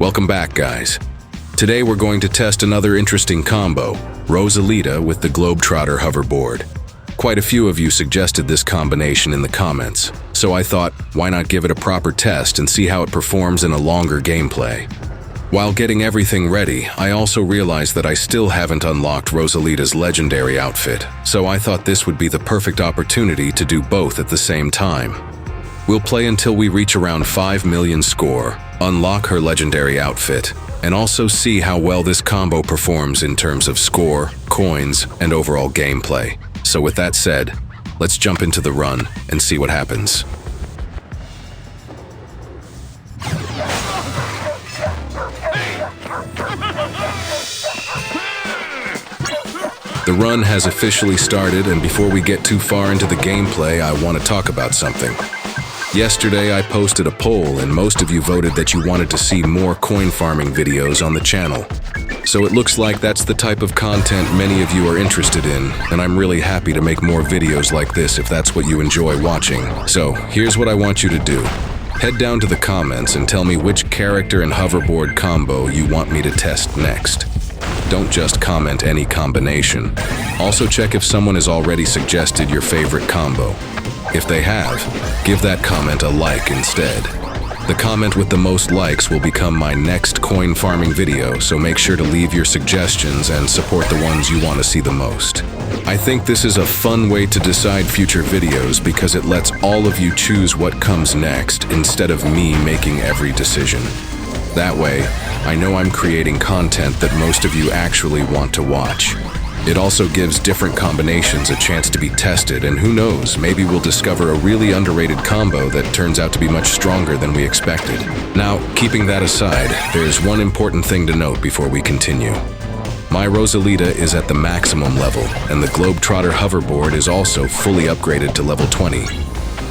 Welcome back, guys. Today we're going to test another interesting combo, Rosalita with the Globetrotter Hoverboard. Quite a few of you suggested this combination in the comments, so I thought, why not give it a proper test and see how it performs in a longer gameplay. While getting everything ready, I also realized that I still haven't unlocked Rosalita's legendary outfit, so I thought this would be the perfect opportunity to do both at the same time. We'll play until we reach around 5 million score, unlock her legendary outfit, and also see how well this combo performs in terms of score, coins, and overall gameplay. So with that said, let's jump into the run and see what happens. The run has officially started, and before we get too far into the gameplay, I want to talk about something. Yesterday, I posted a poll, and most of you voted that you wanted to see more coin farming videos on the channel. So it looks like that's the type of content many of you are interested in, and I'm really happy to make more videos like this if that's what you enjoy watching. So here's what I want you to do. Head down to the comments and tell me which character and hoverboard combo you want me to test next. Don't just comment any combination. Also check if someone has already suggested your favorite combo. If they have, give that comment a like instead. The comment with the most likes will become my next coin farming video, so make sure to leave your suggestions and support the ones you want to see the most. I think this is a fun way to decide future videos because it lets all of you choose what comes next instead of me making every decision. That way, I know I'm creating content that most of you actually want to watch. It also gives different combinations a chance to be tested, and who knows, maybe we'll discover a really underrated combo that turns out to be much stronger than we expected. Now, keeping that aside, there's one important thing to note before we continue. My Rosalita is at the maximum level, and the Globetrotter Hoverboard is also fully upgraded to level 20.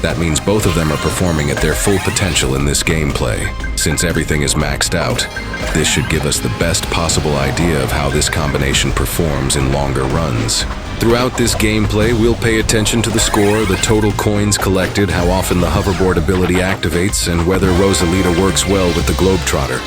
That means both of them are performing at their full potential in this gameplay. Since everything is maxed out, this should give us the best possible idea of how this combination performs in longer runs. Throughout this gameplay, we'll pay attention to the score, the total coins collected, how often the hoverboard ability activates, and whether Rosalita works well with the Globetrotter.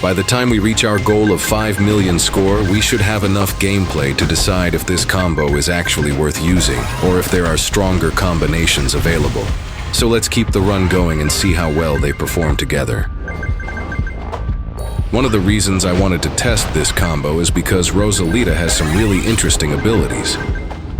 By the time we reach our goal of 5 million score, we should have enough gameplay to decide if this combo is actually worth using, or if there are stronger combinations available. So let's keep the run going and see how well they perform together. One of the reasons I wanted to test this combo is because Rosalita has some really interesting abilities.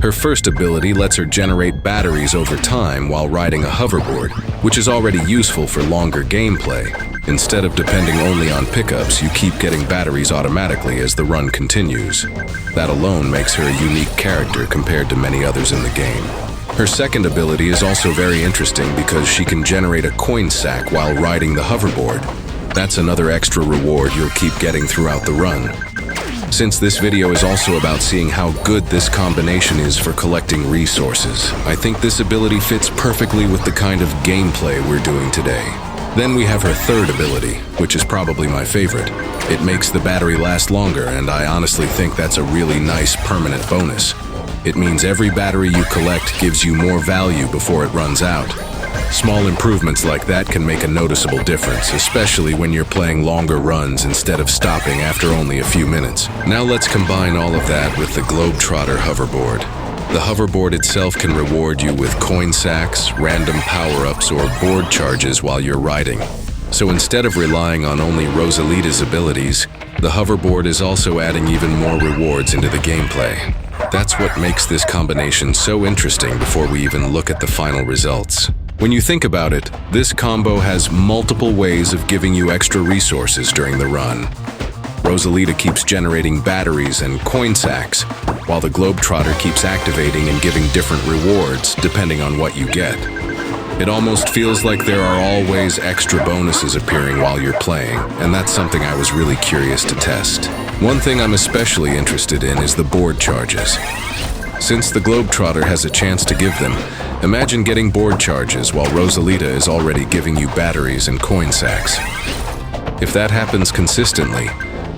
Her first ability lets her generate batteries over time while riding a hoverboard, which is already useful for longer gameplay. Instead of depending only on pickups, you keep getting batteries automatically as the run continues. That alone makes her a unique character compared to many others in the game. Her second ability is also very interesting because she can generate a coin sack while riding the hoverboard. That's another extra reward you'll keep getting throughout the run. Since this video is also about seeing how good this combination is for collecting resources, I think this ability fits perfectly with the kind of gameplay we're doing today. Then we have her third ability, which is probably my favorite. It makes the battery last longer, and I honestly think that's a really nice permanent bonus. It means every battery you collect gives you more value before it runs out. Small improvements like that can make a noticeable difference, especially when you're playing longer runs instead of stopping after only a few minutes. Now let's combine all of that with the Globetrotter Hoverboard. The hoverboard itself can reward you with coin sacks, random power-ups, or board charges while you're riding. So instead of relying on only Rosalita's abilities, the hoverboard is also adding even more rewards into the gameplay. That's what makes this combination so interesting before we even look at the final results. When you think about it, this combo has multiple ways of giving you extra resources during the run. Rosalita keeps generating batteries and coin sacks, while the Globetrotter keeps activating and giving different rewards depending on what you get. It almost feels like there are always extra bonuses appearing while you're playing, and that's something I was really curious to test. One thing I'm especially interested in is the board charges. Since the Globetrotter has a chance to give them, imagine getting board charges while Rosalita is already giving you batteries and coin sacks. If that happens consistently,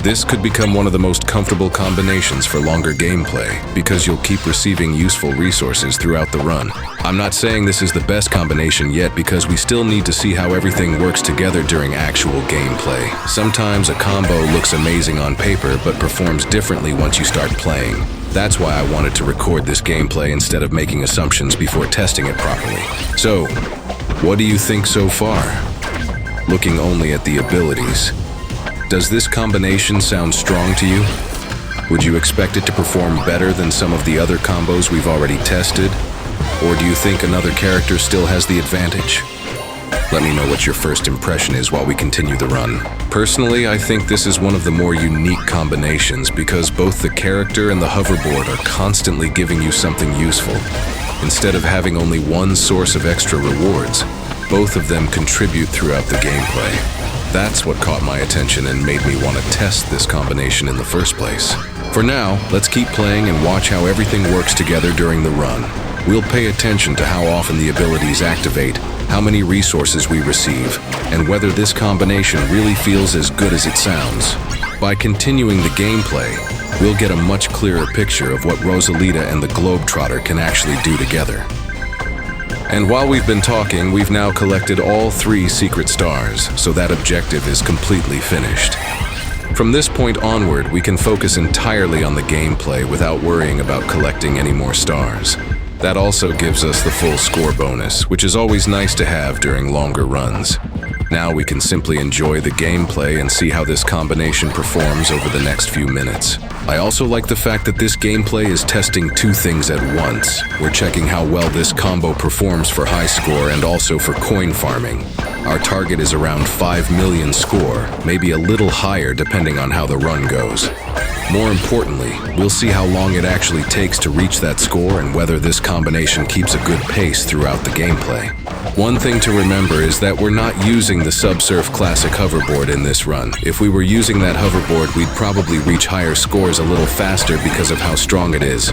This could become one of the most comfortable combinations for longer gameplay because you'll keep receiving useful resources throughout the run. I'm not saying this is the best combination yet because we still need to see how everything works together during actual gameplay. Sometimes a combo looks amazing on paper but performs differently once you start playing. That's why I wanted to record this gameplay instead of making assumptions before testing it properly. So, what do you think so far? Looking only at the abilities, does this combination sound strong to you? Would you expect it to perform better than some of the other combos we've already tested? Or do you think another character still has the advantage? Let me know what your first impression is while we continue the run. Personally, I think this is one of the more unique combinations because both the character and the hoverboard are constantly giving you something useful. Instead of having only one source of extra rewards, both of them contribute throughout the gameplay. That's what caught my attention and made me want to test this combination in the first place. For now, let's keep playing and watch how everything works together during the run. We'll pay attention to how often the abilities activate, how many resources we receive, and whether this combination really feels as good as it sounds. By continuing the gameplay, we'll get a much clearer picture of what Rosalita and the Globetrotter can actually do together. And while we've been talking, we've now collected all 3 secret stars, so that objective is completely finished. From this point onward, we can focus entirely on the gameplay without worrying about collecting any more stars. That also gives us the full score bonus, which is always nice to have during longer runs. Now we can simply enjoy the gameplay and see how this combination performs over the next few minutes. I also like the fact that this gameplay is testing 2 things at once. We're checking how well this combo performs for high score and also for coin farming. Our target is around 5 million score, maybe a little higher depending on how the run goes. More importantly, we'll see how long it actually takes to reach that score and whether this combination keeps a good pace throughout the gameplay. One thing to remember is that we're not using the Subsurf Classic hoverboard in this run. If we were using that hoverboard, we'd probably reach higher scores a little faster because of how strong it is.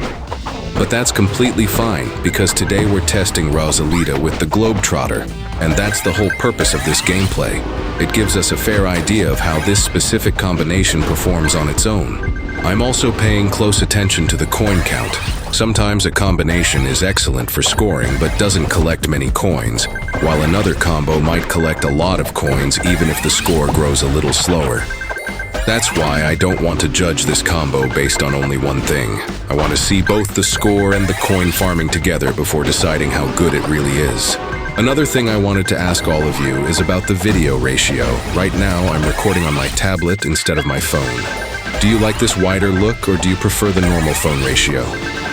But that's completely fine, because today we're testing Rosalita with the Globetrotter, and that's the whole purpose of this gameplay. It gives us a fair idea of how this specific combination performs on its own. I'm also paying close attention to the coin count. Sometimes a combination is excellent for scoring but doesn't collect many coins, while another combo might collect a lot of coins even if the score grows a little slower. That's why I don't want to judge this combo based on only one thing. I want to see both the score and the coin farming together before deciding how good it really is. Another thing I wanted to ask all of you is about the video ratio. Right now, I'm recording on my tablet instead of my phone. Do you like this wider look or do you prefer the normal phone ratio?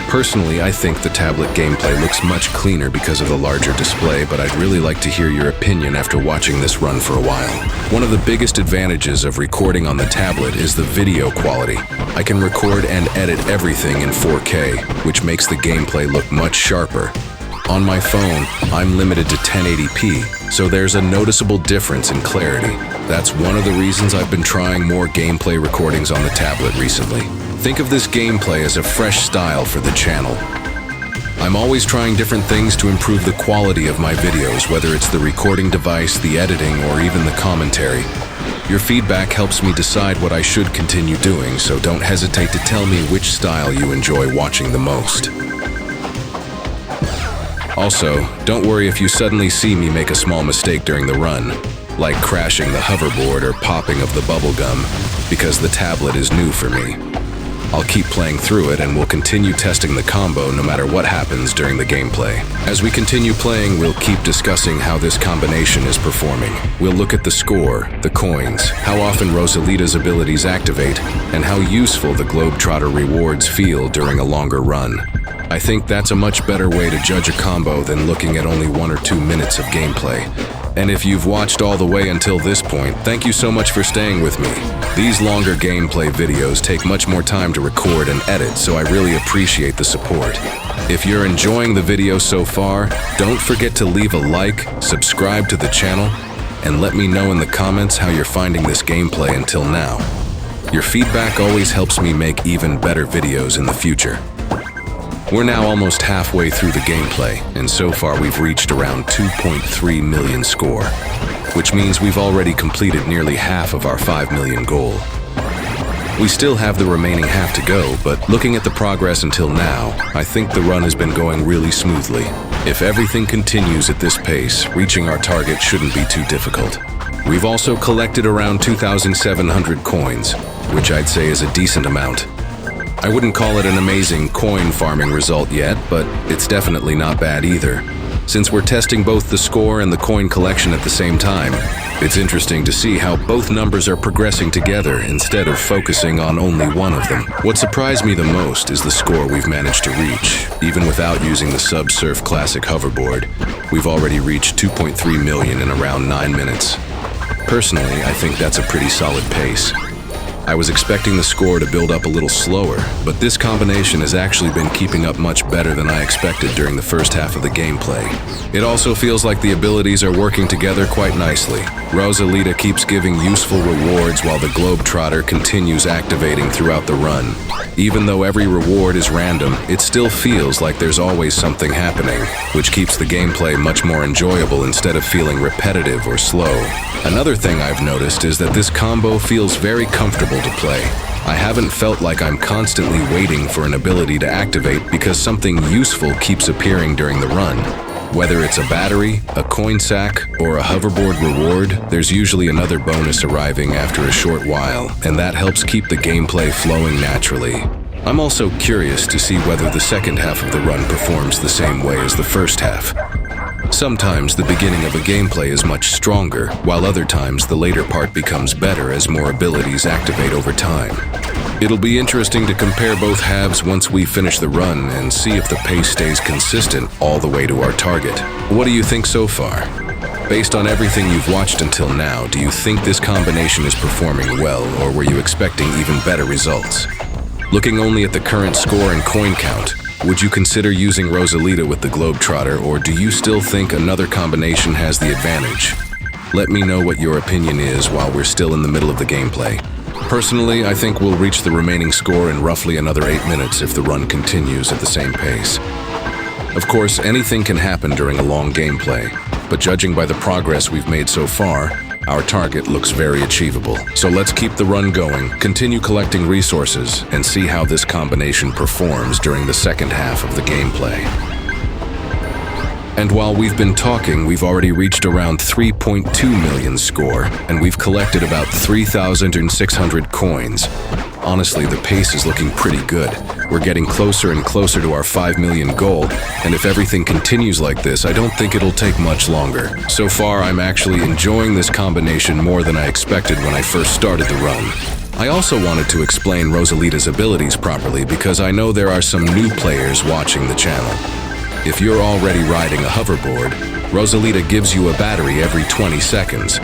Personally, I think the tablet gameplay looks much cleaner because of the larger display, but I'd really like to hear your opinion after watching this run for a while. One of the biggest advantages of recording on the tablet is the video quality. I can record and edit everything in 4K, which makes the gameplay look much sharper. On my phone, I'm limited to 1080p, so there's a noticeable difference in clarity. That's one of the reasons I've been trying more gameplay recordings on the tablet recently. Think of this gameplay as a fresh style for the channel. I'm always trying different things to improve the quality of my videos, whether it's the recording device, the editing, or even the commentary. Your feedback helps me decide what I should continue doing, so don't hesitate to tell me which style you enjoy watching the most. Also, don't worry if you suddenly see me make a small mistake during the run, like crashing the hoverboard or popping of the bubblegum, because the tablet is new for me. I'll keep playing through it and we'll continue testing the combo no matter what happens during the gameplay. As we continue playing, we'll keep discussing how this combination is performing. We'll look at the score, the coins, how often Rosalita's abilities activate, and how useful the Globetrotter rewards feel during a longer run. I think that's a much better way to judge a combo than looking at only 1 or 2 minutes of gameplay. And if you've watched all the way until this point, thank you so much for staying with me. These longer gameplay videos take much more time to record and edit, so I really appreciate the support. If you're enjoying the video so far, don't forget to leave a like, subscribe to the channel, and let me know in the comments how you're finding this gameplay until now. Your feedback always helps me make even better videos in the future. We're now almost halfway through the gameplay, and so far we've reached around 2.3 million score, which means we've already completed nearly half of our 5 million goal. We still have the remaining half to go, but looking at the progress until now, I think the run has been going really smoothly. If everything continues at this pace, reaching our target shouldn't be too difficult. We've also collected around 2,700 coins, which I'd say is a decent amount. I wouldn't call it an amazing coin farming result yet, but it's definitely not bad either. Since we're testing both the score and the coin collection at the same time, it's interesting to see how both numbers are progressing together instead of focusing on only one of them. What surprised me the most is the score we've managed to reach. Even without using the Sub-Surf Classic hoverboard, we've already reached 2.3 million in around 9 minutes. Personally, I think that's a pretty solid pace. I was expecting the score to build up a little slower, but this combination has actually been keeping up much better than I expected during the first half of the gameplay. It also feels like the abilities are working together quite nicely. Rosalita keeps giving useful rewards while the Globetrotter continues activating throughout the run. Even though every reward is random, it still feels like there's always something happening, which keeps the gameplay much more enjoyable instead of feeling repetitive or slow. Another thing I've noticed is that this combo feels very comfortable to play. I haven't felt like I'm constantly waiting for an ability to activate because something useful keeps appearing during the run. Whether it's a battery, a coin sack, or a hoverboard reward, there's usually another bonus arriving after a short while, and that helps keep the gameplay flowing naturally. I'm also curious to see whether the second half of the run performs the same way as the first half. Sometimes the beginning of a gameplay is much stronger, while other times the later part becomes better as more abilities activate over time. It'll be interesting to compare both halves once we finish the run and see if the pace stays consistent all the way to our target. What do you think so far? Based on everything you've watched until now, do you think this combination is performing well, or were you expecting even better results? Looking only at the current score and coin count, would you consider using Rosalita with the Globetrotter, or do you still think another combination has the advantage? Let me know what your opinion is while we're still in the middle of the gameplay. Personally, I think we'll reach the remaining score in roughly another 8 minutes if the run continues at the same pace. Of course, anything can happen during a long gameplay, but judging by the progress we've made so far, our target looks very achievable. So let's keep the run going, continue collecting resources, and see how this combination performs during the second half of the gameplay. And while we've been talking, we've already reached around 3.2 million score, and we've collected about 3,600 coins. Honestly, the pace is looking pretty good. We're getting closer and closer to our 5 million goal, and if everything continues like this, I don't think it'll take much longer. So far, I'm actually enjoying this combination more than I expected when I first started the run. I also wanted to explain Rosalita's abilities properly because I know there are some new players watching the channel. If you're already riding a hoverboard, Rosalita gives you a battery every 20 seconds.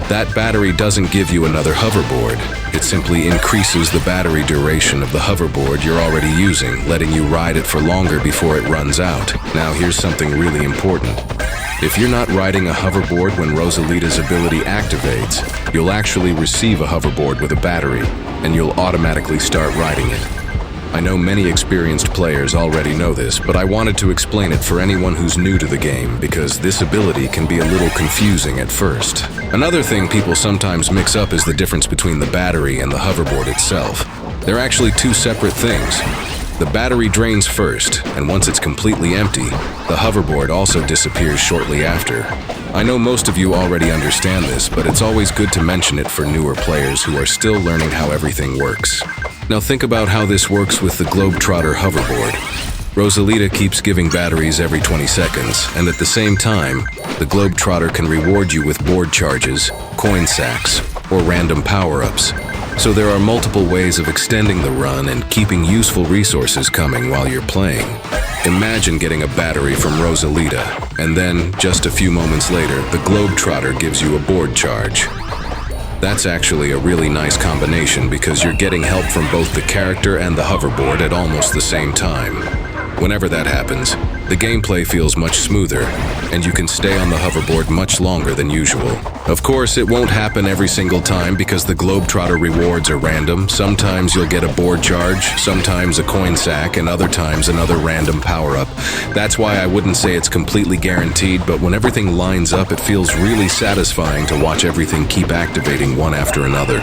That battery doesn't give you another hoverboard. It simply increases the battery duration of the hoverboard you're already using, letting you ride it for longer before it runs out. Now here's something really important. If you're not riding a hoverboard when Rosalita's ability activates, you'll actually receive a hoverboard with a battery, and you'll automatically start riding it. I know many experienced players already know this, but I wanted to explain it for anyone who's new to the game because this ability can be a little confusing at first. Another thing people sometimes mix up is the difference between the battery and the hoverboard itself. They're actually two separate things. The battery drains first, and once it's completely empty, the hoverboard also disappears shortly after. I know most of you already understand this, but it's always good to mention it for newer players who are still learning how everything works. Now think about how this works with the Globetrotter Hoverboard. Rosalita keeps giving batteries every 20 seconds, and at the same time, the Globetrotter can reward you with board charges, coin sacks, or random power-ups. So there are multiple ways of extending the run and keeping useful resources coming while you're playing. Imagine getting a battery from Rosalita, and then, just a few moments later, the Globetrotter gives you a board charge. That's actually a really nice combination because you're getting help from both the character and the hoverboard at almost the same time. Whenever that happens, the gameplay feels much smoother, and you can stay on the hoverboard much longer than usual. Of course, it won't happen every single time because the Globetrotter rewards are random. Sometimes you'll get a board charge, sometimes a coin sack, and other times another random power-up. That's why I wouldn't say it's completely guaranteed, but when everything lines up, it feels really satisfying to watch everything keep activating one after another.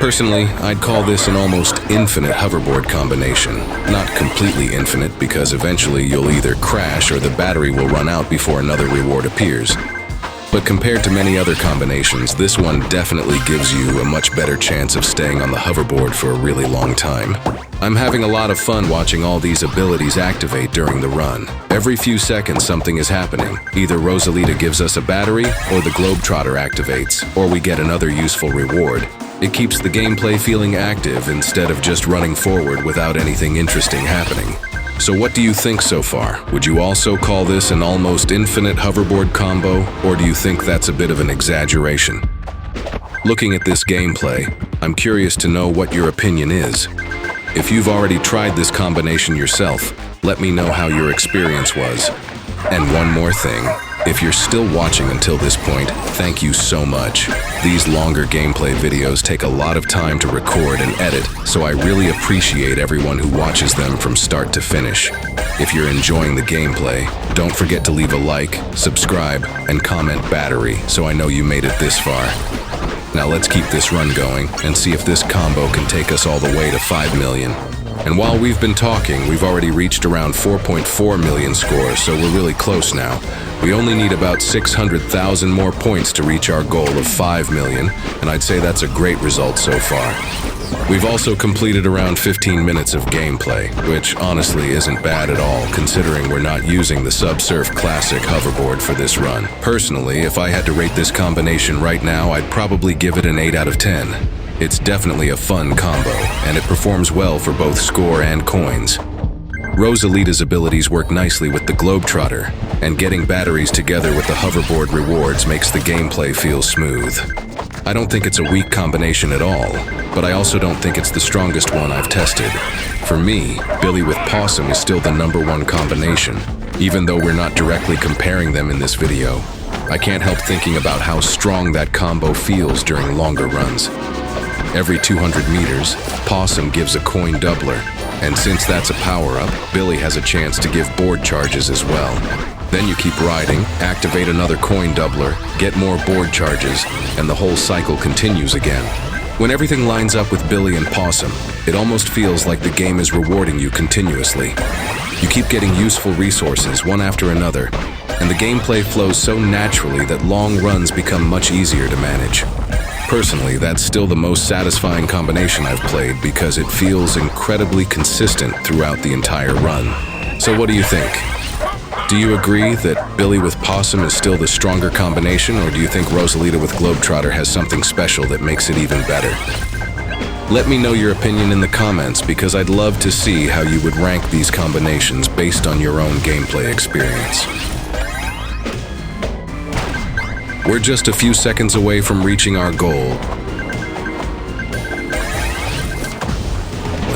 Personally, I'd call this an almost infinite hoverboard combination. Not completely infinite, because eventually you'll either crash or the battery will run out before another reward appears. But compared to many other combinations, this one definitely gives you a much better chance of staying on the hoverboard for a really long time. I'm having a lot of fun watching all these abilities activate during the run. Every few seconds something is happening. Either Rosalita gives us a battery, or the Globetrotter activates, or we get another useful reward. It keeps the gameplay feeling active instead of just running forward without anything interesting happening. So what do you think so far? Would you also call this an almost infinite hoverboard combo, or do you think that's a bit of an exaggeration? Looking at this gameplay, I'm curious to know what your opinion is. If you've already tried this combination yourself, let me know how your experience was. And one more thing, if you're still watching until this point, thank you so much. These longer gameplay videos take a lot of time to record and edit, so I really appreciate everyone who watches them from start to finish. If you're enjoying the gameplay, don't forget to leave a like, subscribe, and comment battery so I know you made it this far. Now let's keep this run going and see if this combo can take us all the way to 5 million. And while we've been talking, we've already reached around 4.4 million scores, so we're really close now. We only need about 600,000 more points to reach our goal of 5 million, and I'd say that's a great result so far. We've also completed around 15 minutes of gameplay, which honestly isn't bad at all, considering we're not using the Subsurf Classic hoverboard for this run. Personally, if I had to rate this combination right now, I'd probably give it an 8 out of 10. It's definitely a fun combo, and it performs well for both score and coins. Rosalita's abilities work nicely with the Globetrotter, and getting batteries together with the hoverboard rewards makes the gameplay feel smooth. I don't think it's a weak combination at all, but I also don't think it's the strongest one I've tested. For me, Billy with Possum is still the #1 combination, even though we're not directly comparing them in this video. I can't help thinking about how strong that combo feels during longer runs. Every 200 meters, Possum gives a coin doubler, and since that's a power-up, Billy has a chance to give board charges as well. Then you keep riding, activate another coin doubler, get more board charges, and the whole cycle continues again. When everything lines up with Billy and Possum, it almost feels like the game is rewarding you continuously. You keep getting useful resources one after another, and the gameplay flows so naturally that long runs become much easier to manage. Personally, that's still the most satisfying combination I've played because it feels incredibly consistent throughout the entire run. So what do you think? Do you agree that Billy with Possum is still the stronger combination, or do you think Rosalita with Globetrotter has something special that makes it even better? Let me know your opinion in the comments because I'd love to see how you would rank these combinations based on your own gameplay experience. We're just a few seconds away from reaching our goal.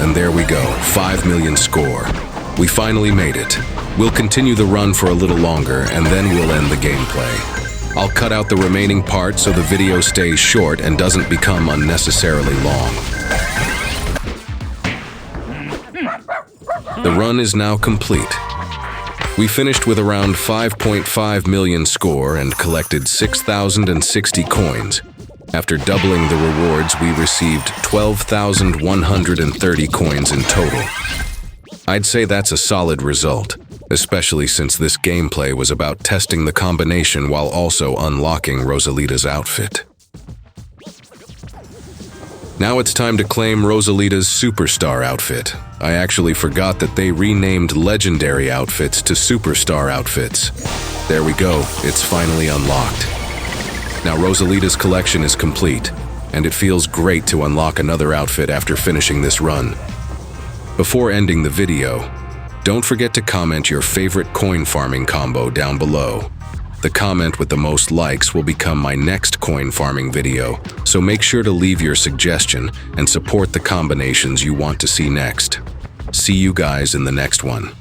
And there we go, 5 million score. We finally made it. We'll continue the run for a little longer and then we'll end the gameplay. I'll cut out the remaining part so the video stays short and doesn't become unnecessarily long. The run is now complete. We finished with around 5.5 million score and collected 6,060 coins. After doubling the rewards, we received 12,130 coins in total. I'd say that's a solid result, especially since this gameplay was about testing the combination while also unlocking Rosalita's outfit. Now it's time to claim Rosalita's Superstar Outfit. I actually forgot that they renamed Legendary Outfits to Superstar Outfits. There we go, it's finally unlocked. Now Rosalita's collection is complete, and it feels great to unlock another outfit after finishing this run. Before ending the video, don't forget to comment your favorite coin farming combo down below. The comment with the most likes will become my next coin farming video, so make sure to leave your suggestion and support the combinations you want to see next. See you guys in the next one.